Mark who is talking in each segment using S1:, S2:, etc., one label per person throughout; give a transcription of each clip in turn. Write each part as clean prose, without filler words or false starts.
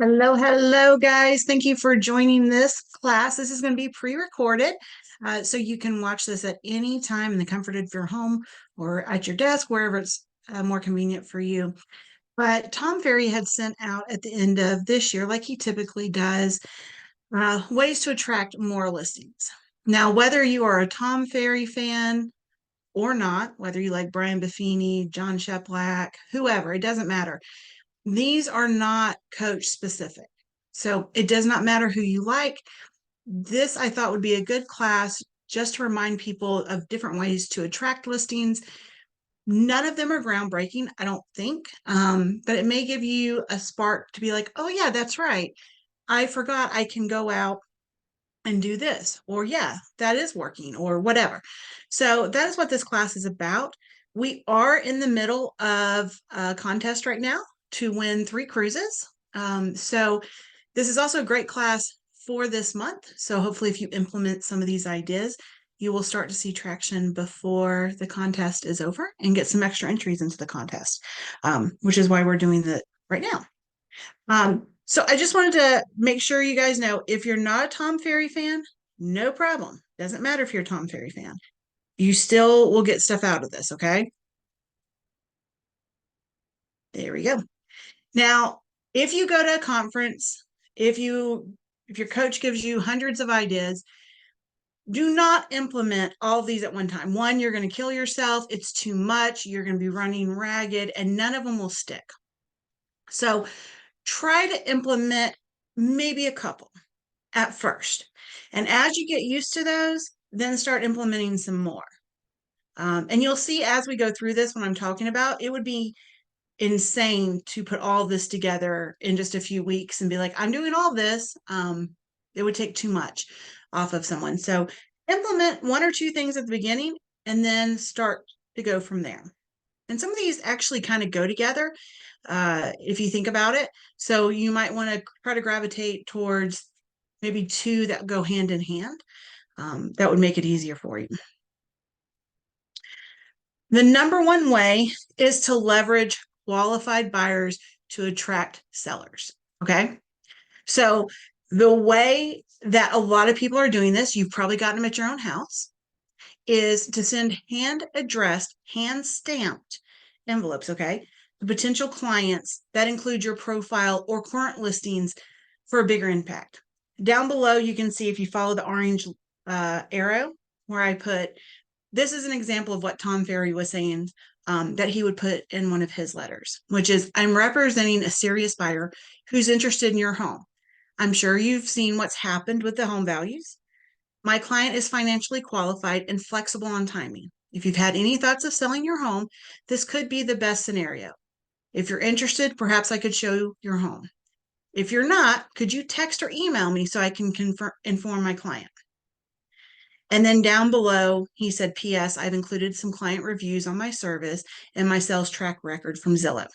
S1: Hello, hello, guys. Thank you for joining this class. This is going to be pre-recorded, so you can watch this at any time in the comfort of your home or at your desk, wherever it's more convenient for you. But Tom Ferry had sent out at the end of this year, like he typically does, ways to attract more listings. Now, whether you are a Tom Ferry fan or not, whether you like Brian Buffini, John Sheplack, whoever, it doesn't matter. These are not coach specific. So it does not matter who you like. This I thought would be a good class just to remind people of different ways to attract listings. None of them are groundbreaking, I don't think, but it may give you a spark to be like, oh, yeah, that's right. I forgot I can go out and do this, or yeah, that is working, or whatever. So that is what this class is about. We are in the middle of a contest right now to win 3 cruises. So this is also a great class for this month. So hopefully if you implement some of these ideas, you will start to see traction before the contest is over and get some extra entries into the contest, which is why we're doing that right now. So I just wanted to make sure you guys know, if you're not a Tom Ferry fan, no problem. Doesn't matter if you're a Tom Ferry fan. You still will get stuff out of this, okay? There we go. Now, if you go to a conference, if your coach gives you hundreds of ideas, do not implement all of these at one time. One, you're going to kill yourself. It's too much. You're going to be running ragged, and none of them will stick. So try to implement maybe a couple at first. And as you get used to those, then start implementing some more. And you'll see as we go through this, when I'm talking about, it would be insane to put all this together in just a few weeks and be like, I'm doing all this. It would take too much off of someone. So implement 1 or 2 things at the beginning and then start to go from there. And some of these actually kind of go together, if you think about it. So you might want to try to gravitate towards maybe 2 that go hand in hand. That would make it easier for you. The number one way is to leverage qualified buyers to attract sellers. Okay. So the way that a lot of people are doing this, you've probably gotten them at your own house, is to send hand addressed, hand stamped envelopes. Okay. To potential clients that include your profile or current listings for a bigger impact. Down below, you can see, if you follow the orange arrow, where I put, this is an example of what Tom Ferry was saying, that he would put in one of his letters, which is, I'm representing a serious buyer who's interested in your home. I'm sure you've seen what's happened with the home values. My client is financially qualified and flexible on timing. If you've had any thoughts of selling your home, this could be the best scenario. If you're interested, perhaps I could show you your home. If you're not, could you text or email me so I can inform my client? And then down below, he said, P.S. I've included some client reviews on my service and my sales track record from Zillow.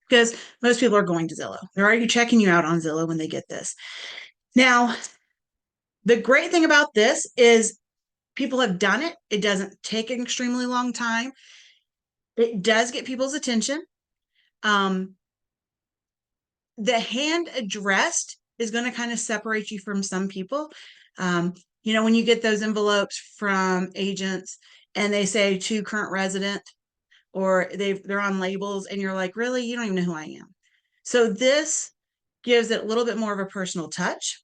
S1: Because most people are going to Zillow. They're already checking you out on Zillow when they get this. Now, the great thing about this is people have done it. It doesn't take an extremely long time. It does get people's attention. The hand addressed is going to kind of separate you from some people. When you get those envelopes from agents and they say to current resident, or they're on labels, and you're like, really, you don't even know who I am. So this gives it a little bit more of a personal touch.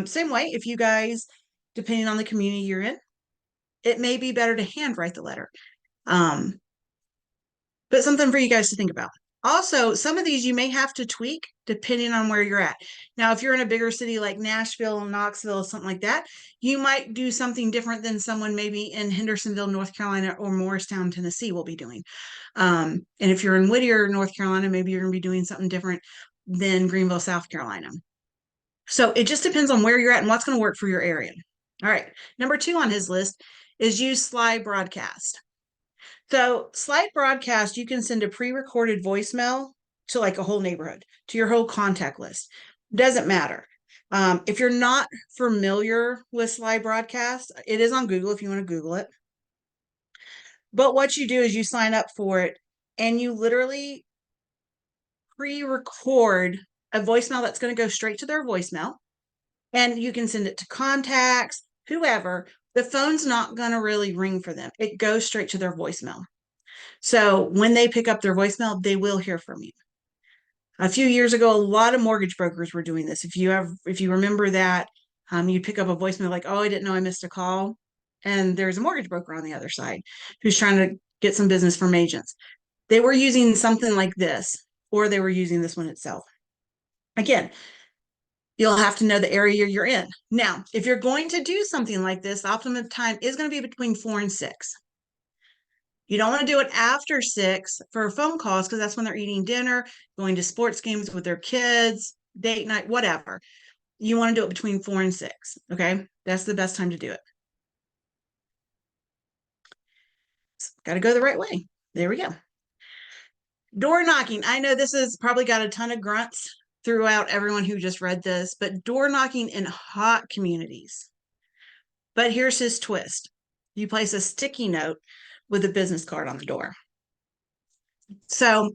S1: Same way, if you guys, depending on the community you're in, it may be better to handwrite the letter. But something for you guys to think about. Also, some of these you may have to tweak depending on where you're at. Now, if you're in a bigger city like Nashville, Knoxville, something like that, you might do something different than someone maybe in Hendersonville, North Carolina, or Morristown, Tennessee will be doing. And if you're in Whittier, North Carolina, maybe you're going to be doing something different than Greenville, South Carolina. So it just depends on where you're at and what's going to work for your area. All right. Number 2 on his list is use slide broadcast. So slide broadcast, you can send a pre-recorded voicemail to like a whole neighborhood, to your whole contact list. Doesn't matter. If you're not familiar with slide broadcast, it is on Google if you want to Google it. But what you do is you sign up for it and you literally pre-record a voicemail that's going to go straight to their voicemail, and you can send it to contacts, whoever. The phone's not going to really ring for them. It goes straight to their voicemail. So when they pick up their voicemail, they will hear from you. A few years ago, a lot of mortgage brokers were doing this. If you remember that, you'd pick up a voicemail like, "Oh, I didn't know I missed a call," and there's a mortgage broker on the other side who's trying to get some business from agents. They were using something like this, or they were using this one itself. Again, you'll have to know the area you're in. Now, if you're going to do something like this, the optimum time is going to be between 4 and 6. You don't want to do it after 6 for phone calls because that's when they're eating dinner, going to sports games with their kids, date night, whatever. You want to do it between 4 and 6. Okay. That's the best time to do it. Got to go the right way. There we go. Door knocking. I know this has probably got a ton of grunts throughout everyone who just read this, but door knocking in hot communities. But here's his twist. You place a sticky note with a business card on the door. So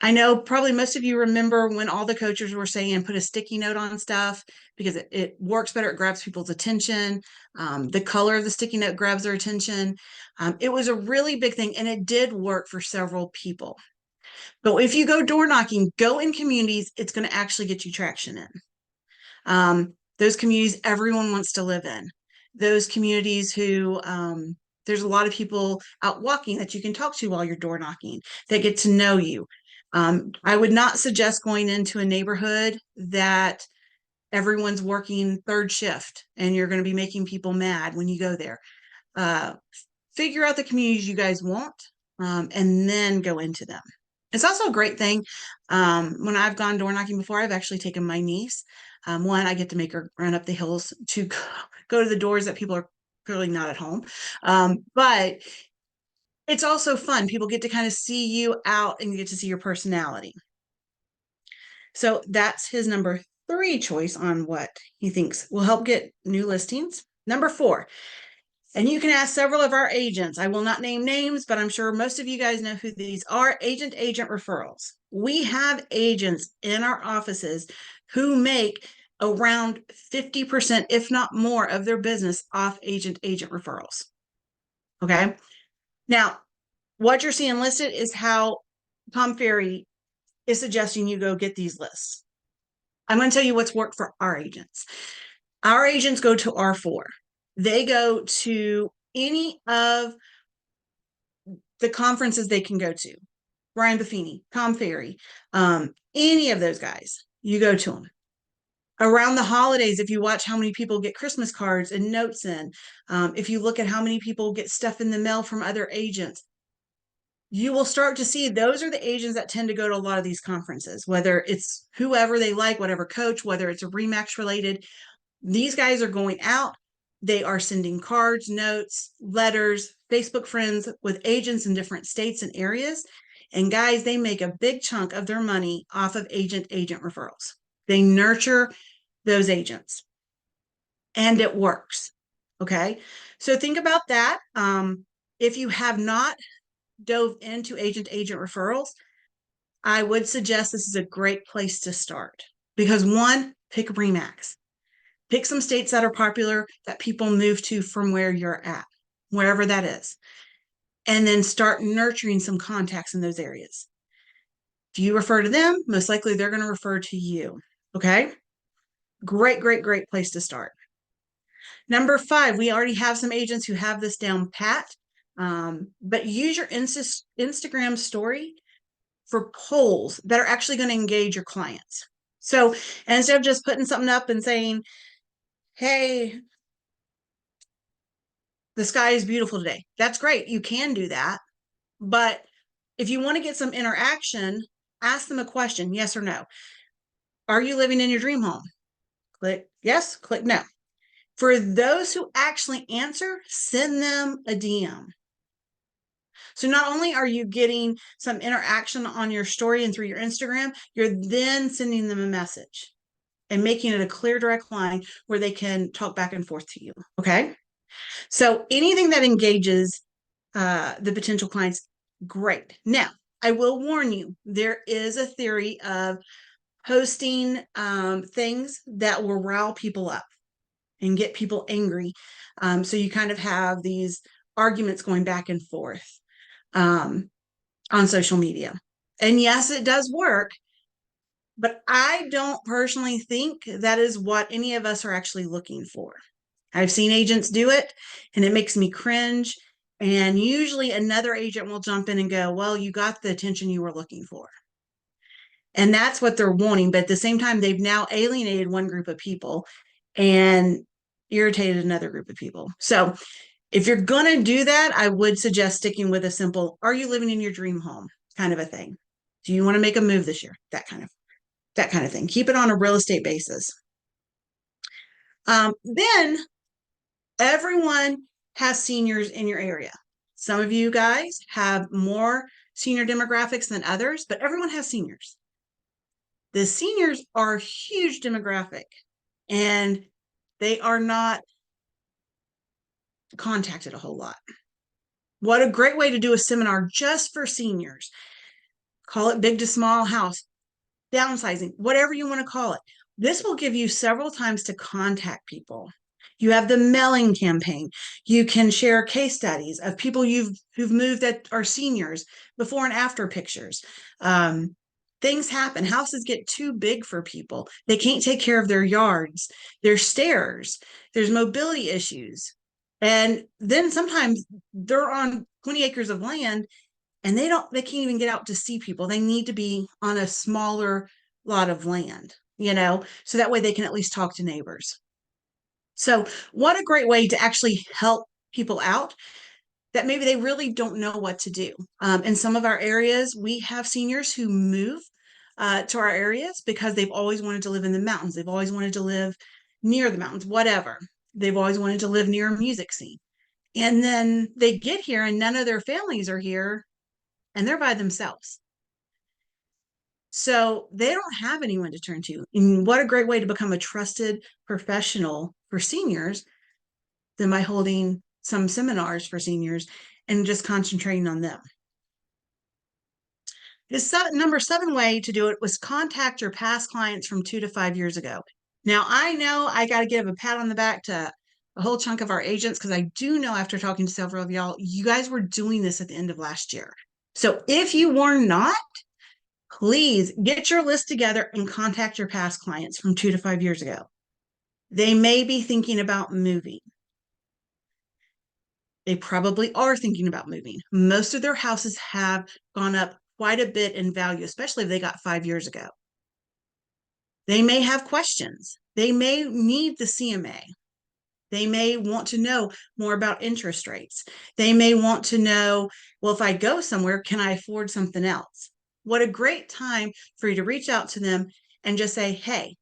S1: I know probably most of you remember when all the coaches were saying put a sticky note on stuff because it works better. It grabs people's attention. The color of the sticky note grabs their attention. It was a really big thing, and it did work for several people. But if you go door knocking, go in communities, it's going to actually get you traction in. Those communities everyone wants to live in. Those communities who there's a lot of people out walking that you can talk to while you're door knocking that get to know you. I would not suggest going into a neighborhood that everyone's working third shift and you're going to be making people mad when you go there. Figure out the communities you guys want and then go into them. It's also a great thing. When I've gone door knocking before, I've actually taken my niece. One, I get to make her run up the hills to go to the doors that people are clearly not at home. But it's also fun. People get to kind of see you out and you get to see your personality. So that's his number 3 choice on what he thinks will help get new listings. Number 4, and you can ask several of our agents. I will not name names, but I'm sure most of you guys know who these are. Agent referrals. We have agents in our offices who make around 50%, if not more, of their business off agent referrals. Okay. Now, what you're seeing listed is how Tom Ferry is suggesting you go get these lists. I'm going to tell you what's worked for our agents. Our agents go to R4. They go to any of the conferences they can go to. Brian Buffini, Tom Ferry, any of those guys, you go to them. Around the holidays, if you watch how many people get Christmas cards and notes in, if you look at how many people get stuff in the mail from other agents, you will start to see those are the agents that tend to go to a lot of these conferences, whether it's whoever they like, whatever coach, whether it's a Remax related. These guys are going out. They are sending cards, notes, letters, Facebook friends with agents in different states and areas. And guys, they make a big chunk of their money off of agent referrals. They nurture those agents and it works. Okay. So think about that. If you have not dove into agent referrals, I would suggest this is a great place to start because 1, pick Remax. Pick some states that are popular that people move to from where you're at, wherever that is, and then start nurturing some contacts in those areas. If you refer to them, most likely they're going to refer to you. Okay. Great place to start. Number 5, we already have some agents who have this down pat, but use your Instagram story for polls that are actually going to engage your clients. So instead of just putting something up and saying, hey, the sky is beautiful today. That's great. You can do that. But if you want to get some interaction, ask them a question, yes or no. Are you living in your dream home? Click yes, click no. For those who actually answer, send them a DM. So not only are you getting some interaction on your story and through your Instagram, you're then sending them a message and making it a clear, direct line where they can talk back and forth to you. Okay. So anything that engages the potential clients, great. Now, I will warn you, there is a theory of posting things that will rile people up and get people angry. So you kind of have these arguments going back and forth on social media. And yes, it does work, but I don't personally think that is what any of us are actually looking for. I've seen agents do it and it makes me cringe. And usually another agent will jump in and go, well, you got the attention you were looking for. And that's what they're wanting. But at the same time, they've now alienated one group of people and irritated another group of people. So if you're going to do that, I would suggest sticking with a simple, are you living in your dream home kind of a thing? Do you want to make a move this year? That kind of thing. Keep it on a real estate basis. Then everyone has seniors in your area. Some of you guys have more senior demographics than others, but everyone has seniors. The seniors are a huge demographic and they are not contacted a whole lot. What a great way to do a seminar just for seniors. Call it big to small house, downsizing, whatever you want to call it. This will give you several times to contact people. You have the mailing campaign. You can share case studies of people who've moved that are seniors, before and after pictures. Things happen. Houses get too big for people. They can't take care of their yards, their stairs. There's mobility issues. And then sometimes they're on 20 acres of land and they can't even get out to see people. They need to be on a smaller lot of land, so that way they can at least talk to neighbors. So what a great way to actually help people out that maybe they really don't know what to do. In some of our areas, we have seniors who move to our areas because they've always wanted to live in the mountains. They've always wanted to live near the mountains, whatever. They've always wanted to live near a music scene. And then they get here and none of their families are here and they're by themselves. So they don't have anyone to turn to. And what a great way to become a trusted professional for seniors than by holding some seminars for seniors and just concentrating on them. This number 7 way to do it was contact your past clients from 2 to 5 years ago. Now, I know I got to give a pat on the back to a whole chunk of our agents because I do know after talking to several of y'all, you guys were doing this at the end of last year. So if you were not, please get your list together and contact your past clients from 2 to 5 years ago. They may be thinking about moving. They probably are thinking about moving. Most of their houses have gone up quite a bit in value, especially if they got 5 years ago. They may have questions. They may need the CMA. They may want to know more about interest rates. They may want to know, well, if I go somewhere, can I afford something else? What a great time for you to reach out to them and just say, hey,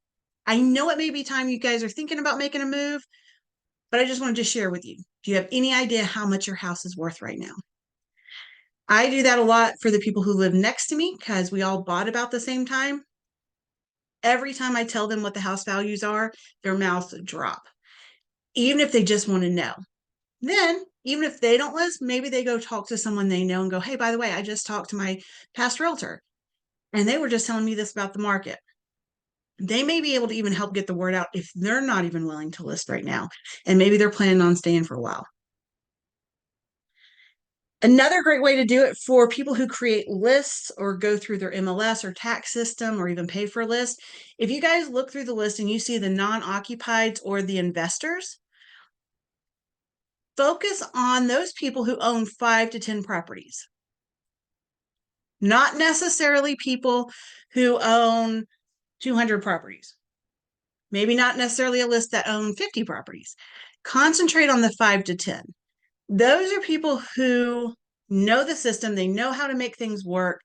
S1: I know it may be time you guys are thinking about making a move, but I just wanted to share with you. Do you have any idea how much your house is worth right now? I do that a lot for the people who live next to me because we all bought about the same time. Every time I tell them what the house values are, their mouths drop, even if they just want to know. Then, even if they don't list, maybe they go talk to someone they know and go, hey, by the way, I just talked to my past realtor and they were just telling me this about the market. They may be able to even help get the word out if they're not even willing to list right now. And maybe they're planning on staying for a while. Another great way to do it for people who create lists or go through their MLS or tax system or even pay for a list, if you guys look through the list and you see the non-occupieds or the investors, focus on those people who own 5 to 10 properties. Not necessarily people who own 200 properties. Maybe not necessarily a list that own 50 properties. Concentrate on the 5 to 10. Those are people who know the system. They know how to make things work.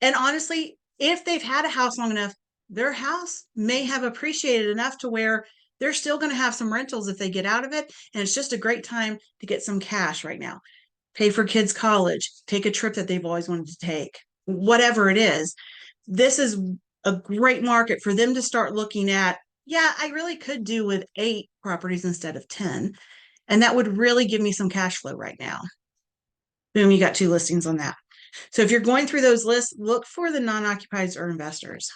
S1: And honestly, if they've had a house long enough, their house may have appreciated enough to where they're still going to have some rentals if they get out of it. And it's just a great time to get some cash right now. Pay for kids' college, take a trip that they've always wanted to take, whatever it is. This is a great market for them to start looking at. Yeah, I really could do with 8 properties instead of 10. And that would really give me some cash flow right now. Boom, you got 2 listings on that. So if you're going through those lists, look for the non-occupieds or investors.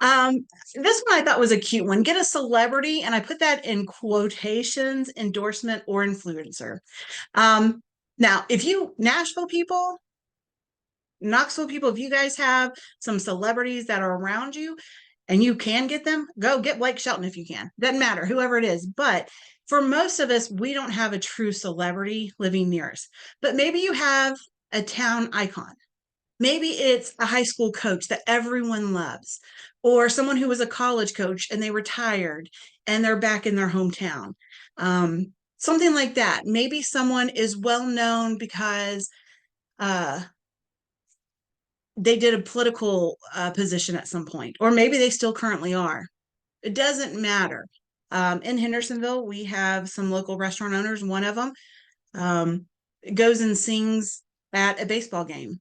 S1: This one I thought was a cute one. Get a celebrity, and I put that in quotations, endorsement or influencer. Um, Now, if you Nashville people, Knoxville people, if you guys have some celebrities that are around you and you can get them, go get Blake Shelton if you can. Doesn't matter, whoever it is. But for most of us, we don't have a true celebrity living near us. But maybe you have a town icon. Maybe it's a high school coach that everyone loves, or someone who was a college coach and they retired and they're back in their hometown. Something like that. Maybe someone is well known because uh, they did a political position at some point, or maybe they still currently are. It doesn't matter. In Hendersonville, we have some local restaurant owners. One of them um, goes and sings at a baseball game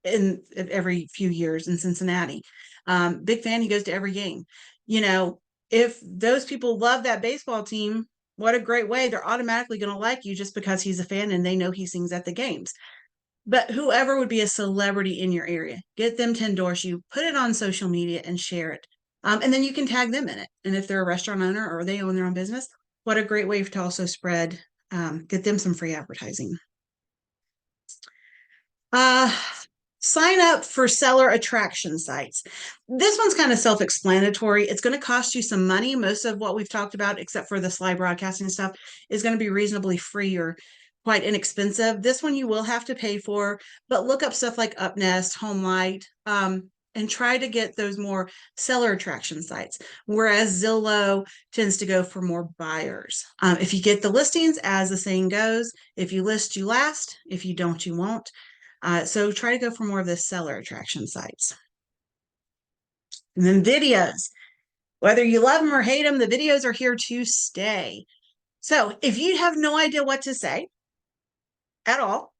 S1: in every few years in Cincinnati. Big fan. He goes to every game. You know, if those people love that baseball team, what a great way. They're automatically going to like you just because he's a fan and they know he sings at the games. But whoever would be a celebrity in your area, get them to endorse you, put it on social media and share it. And then you can tag them in it. And if they're a restaurant owner or they own their own business, what a great way to also spread, get them some free advertising. Uh, Sign up for seller attraction sites. This one's kind of self-explanatory. It's going to cost you some money. Most of what we've talked about, except for the slide broadcasting stuff, is going to be reasonably free or quite inexpensive. This one you will have to pay for, but look up stuff like UpNest, HomeLight, and try to get those more seller attraction sites. Whereas Zillow tends to go for more buyers. If you get the listings, as the saying goes, if you list, you last. If you don't, you won't. So try to go for more of the seller attraction sites. And then videos. Whether you love them or hate them, the videos are here to stay. So if you have no idea what to say at all,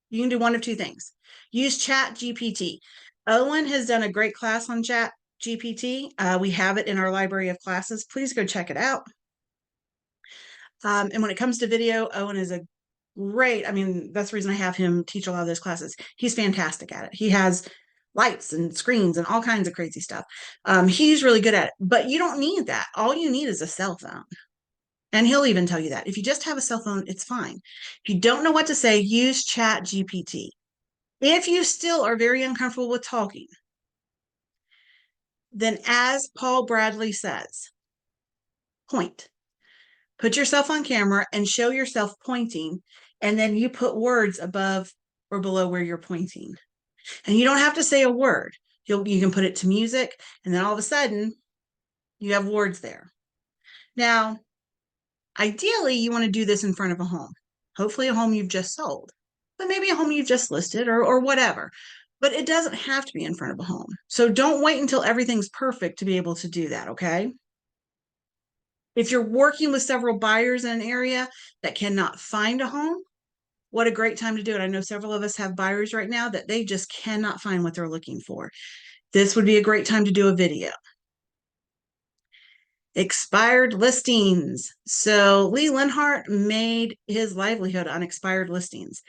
S1: you can do one of two things. Use Chat GPT. Owen has done a great class on Chat GPT. We have it in our library of classes. Please go check it out. And when it comes to video, Owen is a great, I mean, that's the reason I have him teach a lot of those classes. He's fantastic at it. He has lights and screens and all kinds of crazy stuff. He's really good at it, but you don't need that. All you need is a cell phone. And he'll even tell you that. If you just have a cell phone, it's fine. If you don't know what to say, use Chat GPT. If you still are very uncomfortable with talking, then as Paul Bradley says, point. Put yourself on camera and show yourself pointing, and then you put words above or below where you're pointing. And you don't have to say a word. You can put it to music, and then all of a sudden, you have words there. Now, ideally, you want to do this in front of a home. Hopefully, a home you've just sold, but maybe a home you've just listed or whatever. But it doesn't have to be in front of a home. So don't wait until everything's perfect to be able to do that, okay? If you're working with several buyers in an area that cannot find a home, what a great time to do it. I know several of us have buyers right now that they just cannot find what they're looking for. This would be a great time to do a video. Expired listings. So Lee Linhart made his livelihood on expired listings.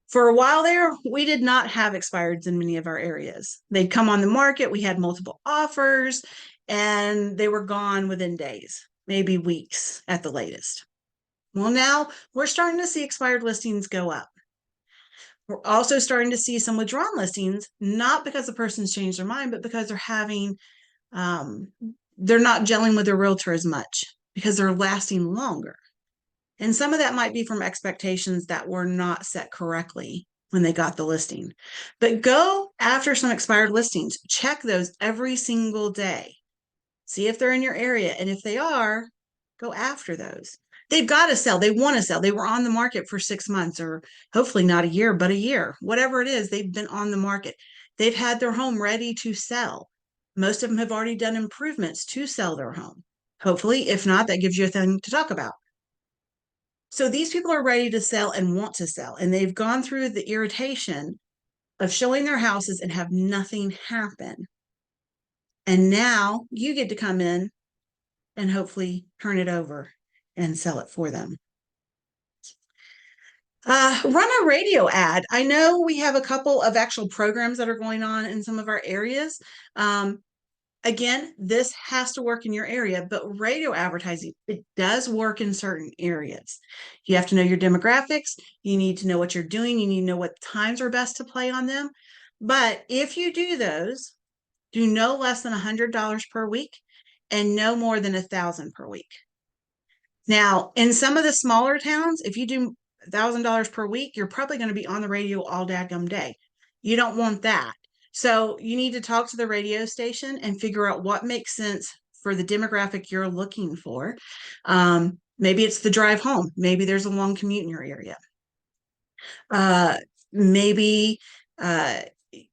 S1: For a while there, we did not have expireds in many of our areas. They'd come on the market, we had multiple offers, and they were gone within days, maybe weeks at the latest. Well, now we're starting to see expired listings go up. We're also starting to see some withdrawn listings, not because the person's changed their mind, but because they're having, they're not gelling with their realtor as much because they're lasting longer. And some of that might be from expectations that were not set correctly when they got the listing. But go after some expired listings. Check those every single day. See if they're in your area. And if they are, go after those. They've got to sell. They want to sell. They were on the market for 6 months, or hopefully not a year, but a year. Whatever it is, they've been on the market. They've had their home ready to sell. Most of them have already done improvements to sell their home. Hopefully, if not, that gives you a thing to talk about. So these people are ready to sell and want to sell, and they've gone through the irritation of showing their houses and have nothing happen. And now you get to come in and hopefully turn it over and sell it for them. Run a radio ad. I know we have a couple of actual programs that are going on in some of our areas. Again, this has to work in your area, but radio advertising, it does work in certain areas. You have to know your demographics. You need to know what you're doing. You need to know what times are best to play on them. But if you do those, do no less than $100 per week and no more than 1,000 per week. Now, in some of the smaller towns, if you do $1,000 per week, you're probably going to be on the radio all daggum day. You don't want that. So you need to talk to the radio station and figure out what makes sense for the demographic you're looking for. Maybe it's the drive home. Maybe there's a long commute in your area. Maybe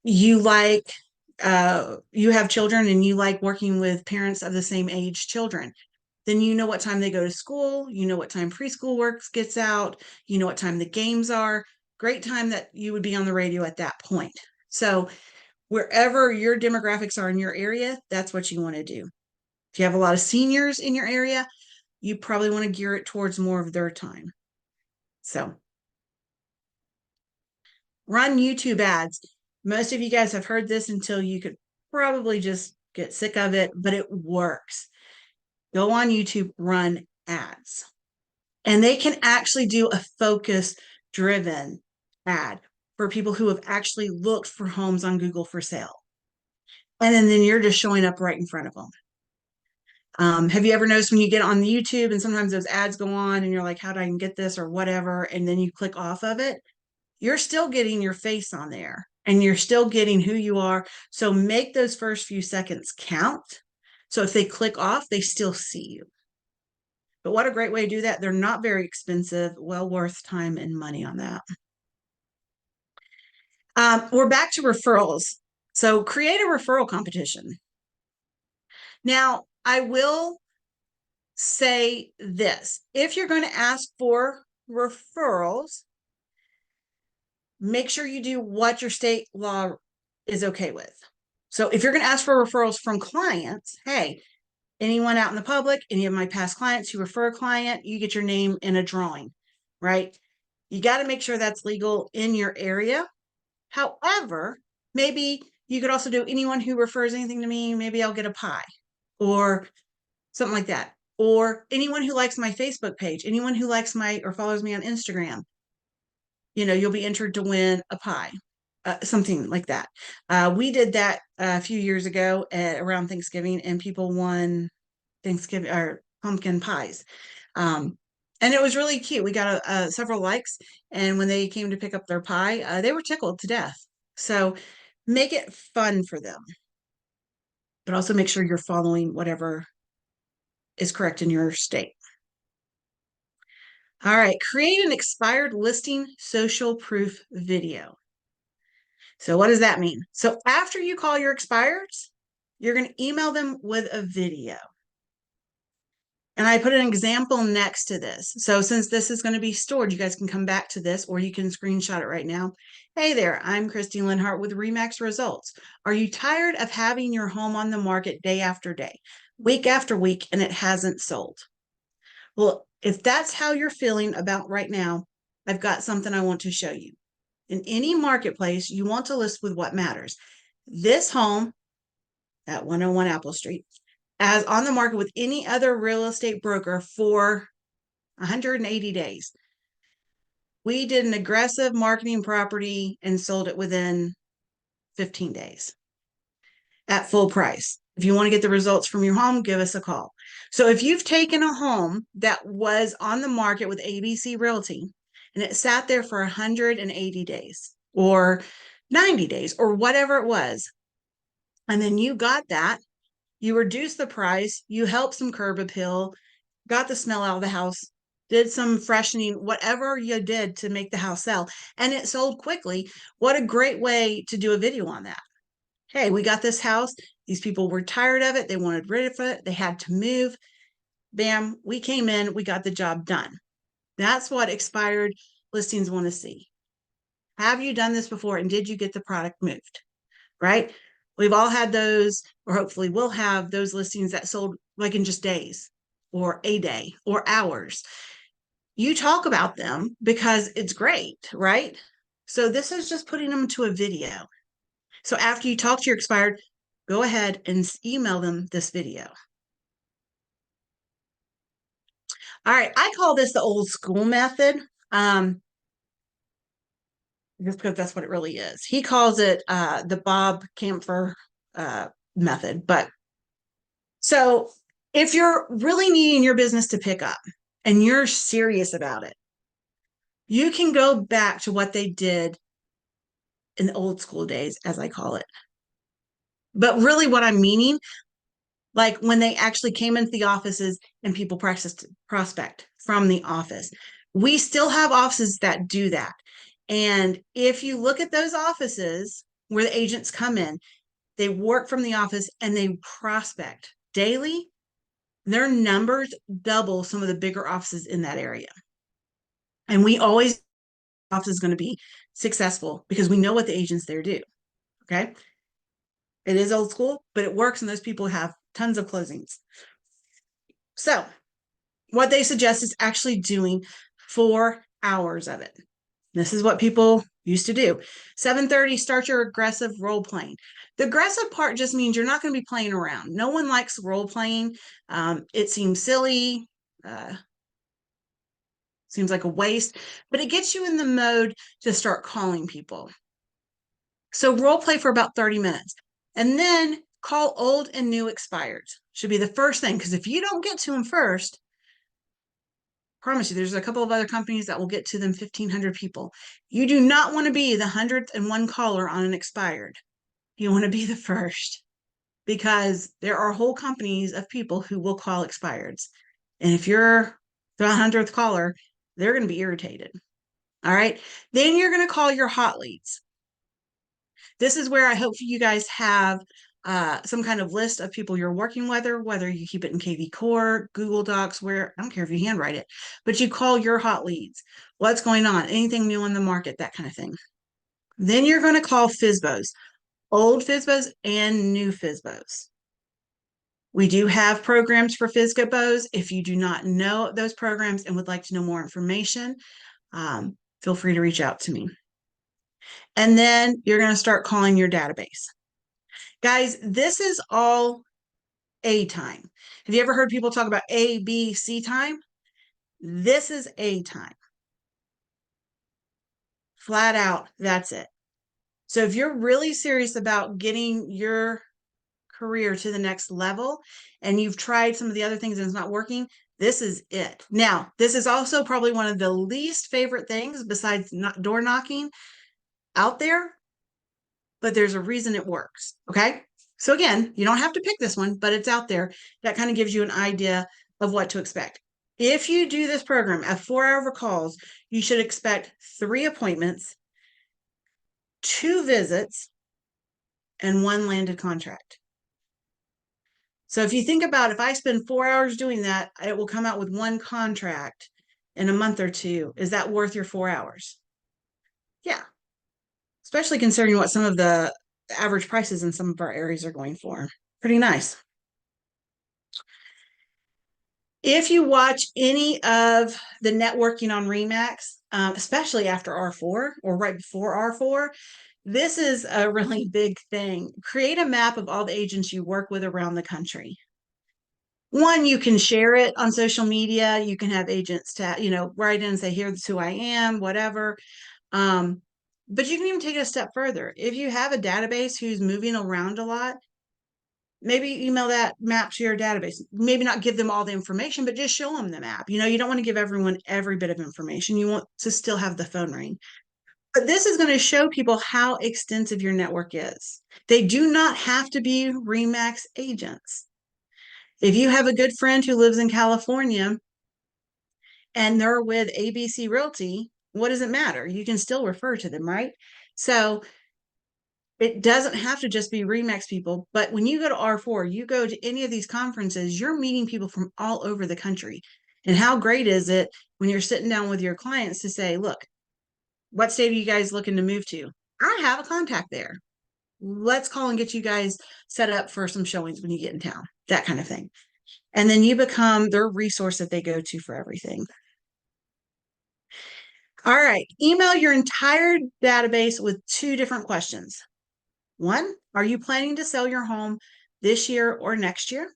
S1: you like you have children and you like working with parents of the same age children. Then you know what time they go to school, you know what time preschool work gets out, you know what time the games are. Great time that you would be on the radio at that point. So wherever your demographics are in your area, that's what you want to do. If you have a lot of seniors in your area, you probably want to gear it towards more of their time. So run YouTube ads. Most of you guys have heard this until you could probably just get sick of it, but it works. Go on YouTube, run ads. And they can actually do a focus driven ad for people who have actually looked for homes on Google for sale. And then you're just showing up right in front of them. Have you ever noticed when you get on YouTube and sometimes those ads go on and you're like, how do I get this or whatever? And then you click off of it, you're still getting your face on there and you're still getting who you are. So make those first few seconds count. So if they click off, they still see you. But what a great way to do that. They're not very expensive, well worth time and money on that. We're back to referrals. So create a referral competition. Now, I will say this. If you're going to ask for referrals, make sure you do what your state law is okay with. So if you're going to ask for referrals from clients, hey, anyone out in the public, any of my past clients who refer a client, you get your name in a drawing, right? You got to make sure that's legal in your area. However, maybe you could also do anyone who refers anything to me, maybe I'll get a pie or something like that. Or anyone who likes my Facebook page, anyone who likes my or follows me on Instagram, you'll be entered to win a pie, something like that. We did that a few years ago around Thanksgiving, and people won Thanksgiving or pumpkin pies. And it was really cute. We got several likes, and when they came to pick up their pie, they were tickled to death. So make it fun for them, but also make sure you're following whatever is correct in your state. All right, create an expired listing social proof video. So what does that mean? So after you call your expireds, you're going to email them with a video. And I put an example next to this. So since this is going to be stored, you guys can come back to this or you can screenshot it right now. Hey there, I'm Christy Linhart with Remax Results. Are you tired of having your home on the market day after day, week after week, and it hasn't sold? Well, if that's how you're feeling about right now, I've got something I want to show you. In any marketplace, you want to list with what matters. This home at 101 Apple Street as on the market with any other real estate broker for 180 days. We did an aggressive marketing property and sold it within 15 days at full price. If you want to get the results from your home, give us a call. So if you've taken a home that was on the market with ABC Realty and it sat there for 180 days or 90 days or whatever it was, and then you got that, you reduced the price, you helped some curb appeal, got the smell out of the house, did some freshening, whatever you did to make the house sell, and it sold quickly. What a great way to do a video on that. Hey, we got this house. These people were tired of it. They wanted rid of it. They had to move. Bam, we came in, we got the job done. That's what expired listings want to see. Have you done this before and did you get the product moved? Right? We've all had those, or hopefully we'll have those listings that sold like in just days or a day or hours. You talk about them because it's great, right? So this is just putting them to a video. So after you talk to your expired, go ahead and email them this video. All right, I call this the old school method, just because that's what it really is. He calls it the Bob Camphor method. But so if you're really needing your business to pick up and you're serious about it, you can go back to what they did in the old school days, as I call it. But really, what I'm meaning, like when they actually came into the offices and people practiced prospect from the office. We still have offices that do that. And if you look at those offices where the agents come in, they work from the office and they prospect daily. Their numbers double some of the bigger offices in that area. And we always office is going to be successful because we know what the agents there do. Okay. It is old school, but it works, and those people have tons of closings. So what they suggest is actually doing 4 hours of it. This is what people used to do. 7:30, start your aggressive role playing. The aggressive part just means you're not going to be playing around. No one likes role playing. It seems silly, seems like a waste, but it gets you in the mode to start calling people. So role play for about 30 minutes, and then call old and new expireds. Should be the first thing, because if you don't get to them first, promise you, there's a couple of other companies that will get to them 1,500 people. You do not want to be the 101 caller on an expired. You want to be the first, because there are whole companies of people who will call expireds. And if you're the 100th caller, they're going to be irritated. All right. Then you're going to call your hot leads. This is where I hope you guys have some kind of list of people you're working with, whether you keep it in KV Core, Google Docs, where I don't care if you handwrite it, but you call your hot leads. What's going on? Anything new in the market, that kind of thing. Then you're going to call FSBOs, old FSBOs and new FSBOs. We do have programs for FSBOs. If you do not know those programs and would like to know more information, feel free to reach out to me. And then you're going to start calling your database. Guys, this is all A time. Have you ever heard people talk about A, B, C time? This is A time. Flat out, that's it. So if you're really serious about getting your career to the next level and you've tried some of the other things and it's not working, this is it. Now, this is also probably one of the least favorite things besides door knocking out there, but there's a reason it works. Okay. So again, you don't have to pick this one, but it's out there. That kind of gives you an idea of what to expect. If you do this program at 4-hour calls, you should expect 3 appointments, 2 visits, and 1 landed contract. So if you think about, if I spend 4 hours doing that, it will come out with 1 contract in a month or 2. Is that worth your 4 hours? Yeah. Especially considering what some of the average prices in some of our areas are going for. Pretty nice. If you watch any of the networking on Remax, especially after R4 or right before R4, this is a really big thing. Create a map of all the agents you work with around the country. One, you can share it on social media. You can have agents write in and say, here's who I am, whatever. But you can even take it a step further. If you have a database who's moving around a lot, maybe email that map to your database. Maybe not give them all the information, but just show them the map. You don't want to give everyone every bit of information. You want to still have the phone ring. But this is going to show people how extensive your network is. They do not have to be Remax agents. If you have a good friend who lives in California and they're with ABC Realty, what does it matter? You can still refer to them, right? So it doesn't have to just be Remax people, but when you go to R4, you go to any of these conferences, you're meeting people from all over the country. And how great is it when you're sitting down with your clients to say, look, what state are you guys looking to move to? I have a contact there. Let's call and get you guys set up for some showings when you get in town, that kind of thing. And then you become their resource that they go to for everything. All right. Email your entire database with 2 different questions. One, are you planning to sell your home this year or next year?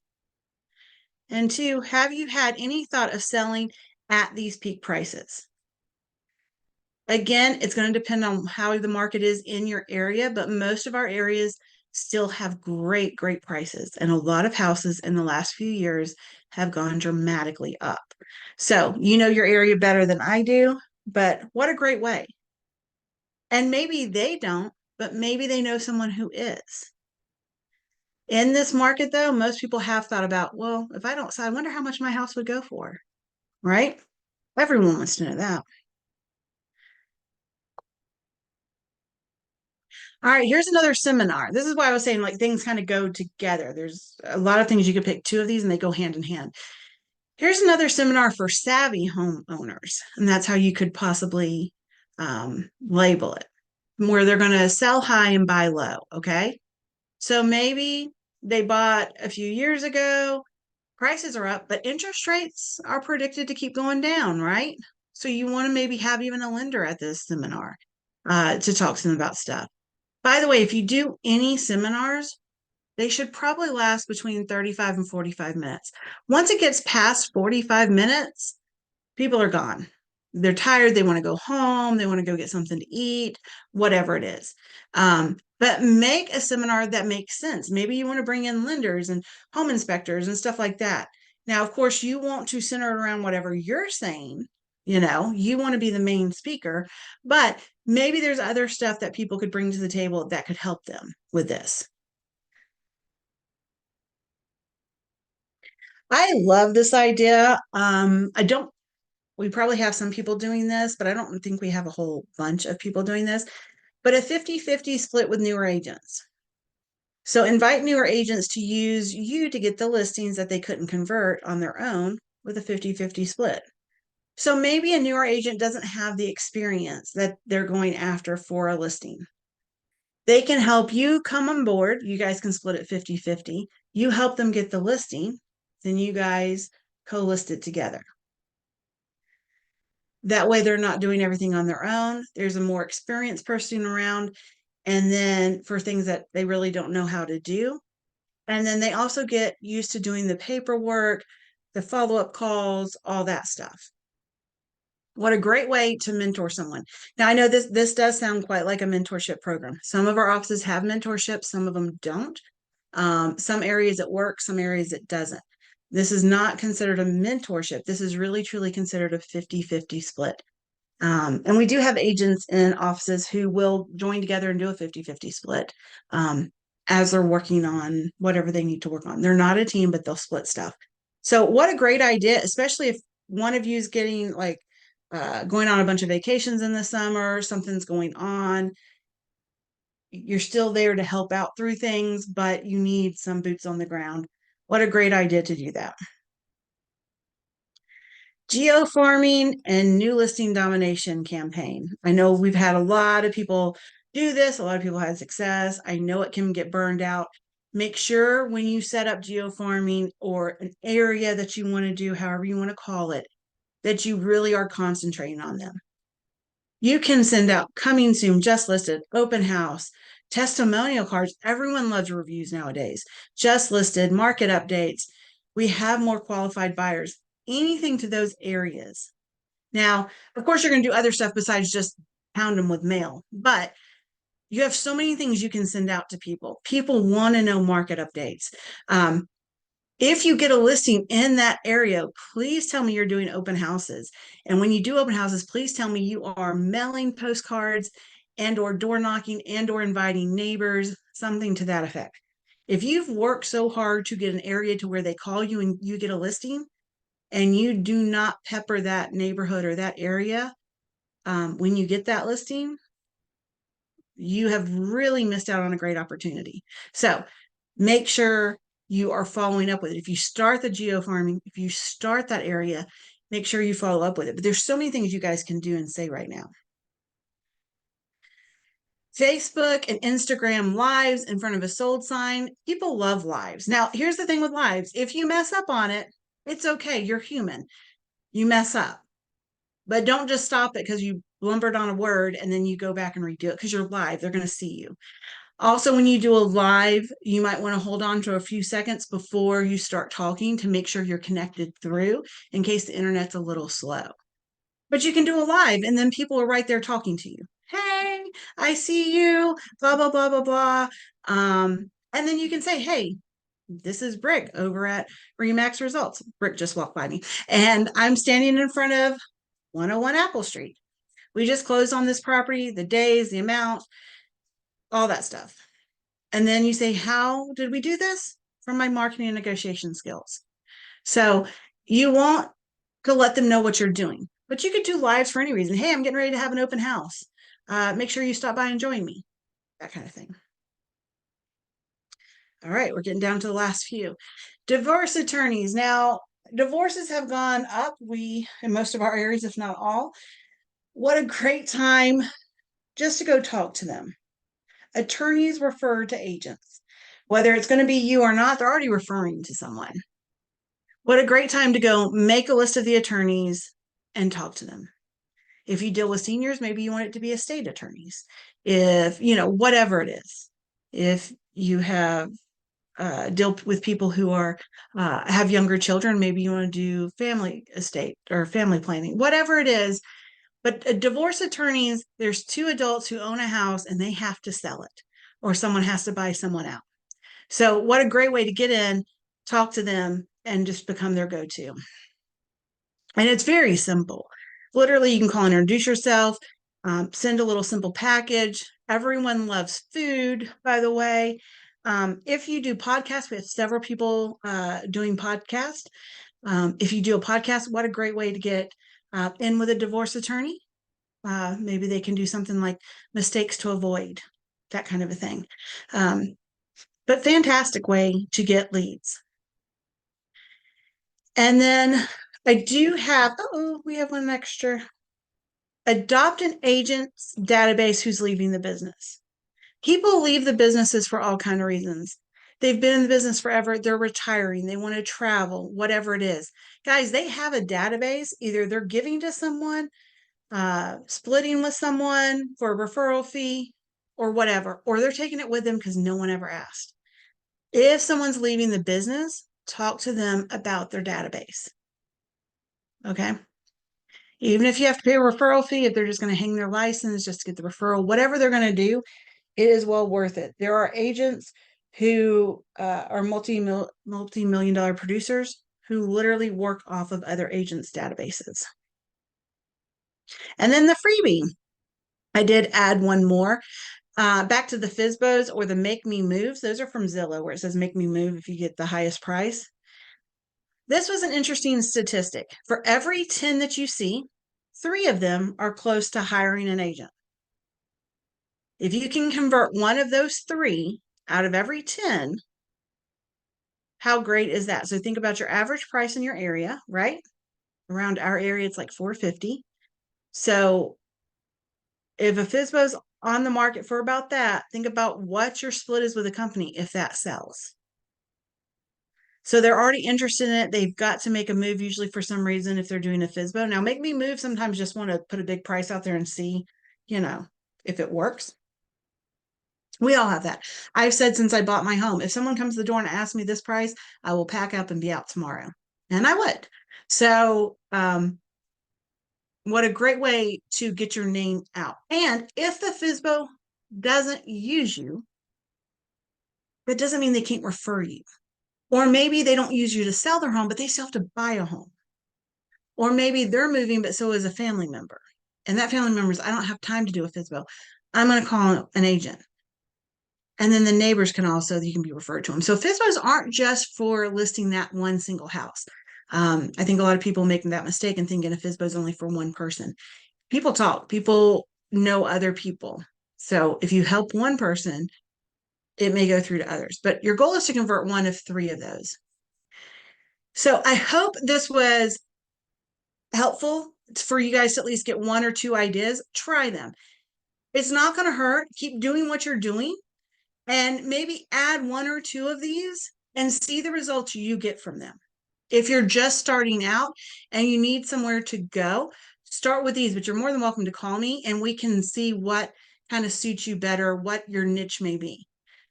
S1: And two, have you had any thought of selling at these peak prices? Again, it's going to depend on how the market is in your area, but most of our areas still have great, great prices. And a lot of houses in the last few years have gone dramatically up. So you know your area better than I do, but what a great way. And maybe they don't, but maybe they know someone who is. In this market, though, most people have thought about, well, if I don't sell, I wonder how much my house would go for, right? Everyone wants to know that. All right, here's another seminar. This is why I was saying like things kind of go together. There's a lot of things you could pick two of these and they go hand in hand. Here's another seminar for savvy homeowners, and that's how you could possibly label it, where they're going to sell high and buy low. Okay. So maybe they bought a few years ago, prices are up, but interest rates are predicted to keep going down, right? So you want to maybe have even a lender at this seminar to talk to them about stuff. By the way, if you do any seminars, they should probably last between 35 and 45 minutes. Once it gets past 45 minutes, people are gone. They're tired. They want to go home. They want to go get something to eat, whatever it is. But make a seminar that makes sense. Maybe you want to bring in lenders and home inspectors and stuff like that. Now, of course, you want to center it around whatever you're saying. You want to be the main speaker, but maybe there's other stuff that people could bring to the table that could help them with this. I love this idea. I don't we probably have some people doing this, but I don't think we have a whole bunch of people doing this. But a 50-50 split with newer agents. So invite newer agents to use you to get the listings that they couldn't convert on their own with a 50-50 split. So maybe a newer agent doesn't have the experience that they're going after for a listing. They can help you come on board. You guys can split it 50-50. You help them get the listing, then you guys co-list it together. That way they're not doing everything on their own. There's a more experienced person around. And then for things that they really don't know how to do. And then they also get used to doing the paperwork, the follow-up calls, all that stuff. What a great way to mentor someone. Now I know this does sound quite like a mentorship program. Some of our offices have mentorship, some of them don't. Some areas it works, some areas it doesn't. This is not considered a mentorship. This is really truly considered a 50-50 split. And we do have agents in offices who will join together and do a 50-50 split as they're working on whatever they need to work on. They're not a team, but they'll split stuff. So what a great idea, especially if one of you is getting like going on a bunch of vacations in the summer, something's going on. You're still there to help out through things, but you need some boots on the ground. What a great idea to do that. Geo-farming and new listing domination campaign. I know we've had a lot of people do this. A lot of people had success. I know it can get burned out. Make sure when you set up geo-farming or an area that you want to do, however you want to call it, that you really are concentrating on them. You can send out coming soon, just listed, open house, testimonial cards. Everyone loves reviews nowadays. Just listed, market updates. We have more qualified buyers. Anything to those areas. Now, of course, you're going to do other stuff besides just pound them with mail, but you have so many things you can send out to people. People want to know market updates. If you get a listing in that area, please tell me you're doing open houses. And when you do open houses, please tell me you are mailing postcards and or door knocking and or inviting neighbors, something to that effect. If you've worked so hard to get an area to where they call you and you get a listing and you do not pepper that neighborhood or that area when you get that listing, you have really missed out on a great opportunity. So make sure you are following up with it. If you start the geo farming, if you start that area, make sure you follow up with it. But there's so many things you guys can do and say right now. Facebook and Instagram lives in front of a sold sign. People love lives. Now, here's the thing with lives. If you mess up on it, it's okay. You're human. You mess up. But don't just stop it because you blumbered on a word and then you go back and redo it because you're live. They're going to see you. Also, when you do a live, you might want to hold on to a few seconds before you start talking to make sure you're connected through in case the internet's a little slow. But you can do a live and then people are right there talking to you. Hey, I see you, blah, blah, blah, blah, blah. And then you can say, hey, this is Brick over at Remax Results. Brick just walked by me. And I'm standing in front of 101 Apple Street. We just closed on this property, the days, the amount, all that stuff. And then you say, how did we do this? From my marketing and negotiation skills. So you want to let them know what you're doing, but you could do lives for any reason. Hey, I'm getting ready to have an open house. Make sure you stop by and join me, that kind of thing. All right, we're getting down to the last few. Divorce attorneys. Now, divorces have gone up, in most of our areas, if not all. What a great time just to go talk to them. Attorneys refer to agents. Whether it's going to be you or not, they're already referring to someone. What a great time to go make a list of the attorneys and talk to them. If you deal with seniors, maybe you want it to be estate attorneys. If, whatever it is. If you have deal with people who have younger children, maybe you want to do family estate or family planning, whatever it is. But divorce attorneys, there's two adults who own a house and they have to sell it, or someone has to buy someone out. So what a great way to get in, talk to them, and just become their go-to. And it's very simple. Literally, you can call and introduce yourself, send a little simple package. Everyone loves food, by the way. If you do podcasts, we have several people doing podcasts. If you do a podcast, what a great way to get in with a divorce attorney. Maybe they can do something like mistakes to avoid, that kind of a thing. But fantastic way to get leads. And then I do have, we have one extra. Adopt an agent's database who's leaving the business. People leave the businesses for all kinds of reasons. They've been in the business forever. They're retiring. They want to travel, whatever it is. Guys, they have a database. Either they're giving to someone, splitting with someone for a referral fee or whatever, or they're taking it with them because no one ever asked. If someone's leaving the business, talk to them about their database. Okay. Even if you have to pay a referral fee, if they're just going to hang their license just to get the referral, whatever they're going to do, it is well worth it. There are agents who are multi-million dollar producers who literally work off of other agents' databases. And then the freebie. I did add one more. Back to the FSBOs or the Make Me Moves. Those are from Zillow, where it says Make Me Move if you get the highest price. This was an interesting statistic. For every 10 that you see, 3 of them are close to hiring an agent. If you can convert one of those 3 out of every 10, how great is that? So think about your average price in your area, right? Around our area, it's like $450. So if a FSBO's on the market for about that, think about what your split is with a company if that sells. So they're already interested in it. They've got to make a move usually for some reason if they're doing a FSBO. Now, Make Me Move sometimes just want to put a big price out there and see, if it works. We all have that. I've said since I bought my home, if someone comes to the door and asks me this price, I will pack up and be out tomorrow. And I would. So, what a great way to get your name out. And if the FSBO doesn't use you, that doesn't mean they can't refer you. Or maybe they don't use you to sell their home, but they still have to buy a home. Or maybe they're moving, but so is a family member. And that family member is, I don't have time to do a FSBO. I'm going to call an agent. And then the neighbors can also, you can be referred to them. So FSBOs aren't just for listing that one single house. I think a lot of people making that mistake and thinking a FSBO is only for one person. People talk, people know other people. So if you help one person, it may go through to others, but your goal is to convert one of 3 of those. So I hope this was helpful for you guys to at least get 1 or 2 ideas. Try them. It's not going to hurt. Keep doing what you're doing and maybe add 1 or 2 of these and see the results you get from them. If you're just starting out and you need somewhere to go, start with these, but you're more than welcome to call me and we can see what kind of suits you better, what your niche may be.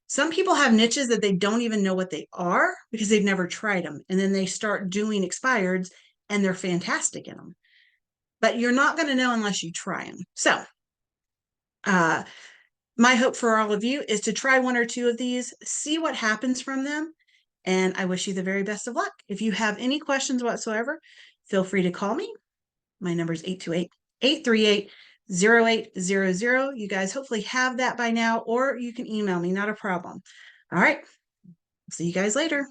S1: Some people have niches that they don't even know what they are because they've never tried them. And then they start doing expireds and they're fantastic in them. But you're not going to know unless you try them. So, my hope for all of you is to try one or two of these, see what happens from them, and I wish you the very best of luck. If you have any questions whatsoever, feel free to call me. My number is 828-838-0800. You guys hopefully have that by now, or you can email me, not a problem. All right. See you guys later.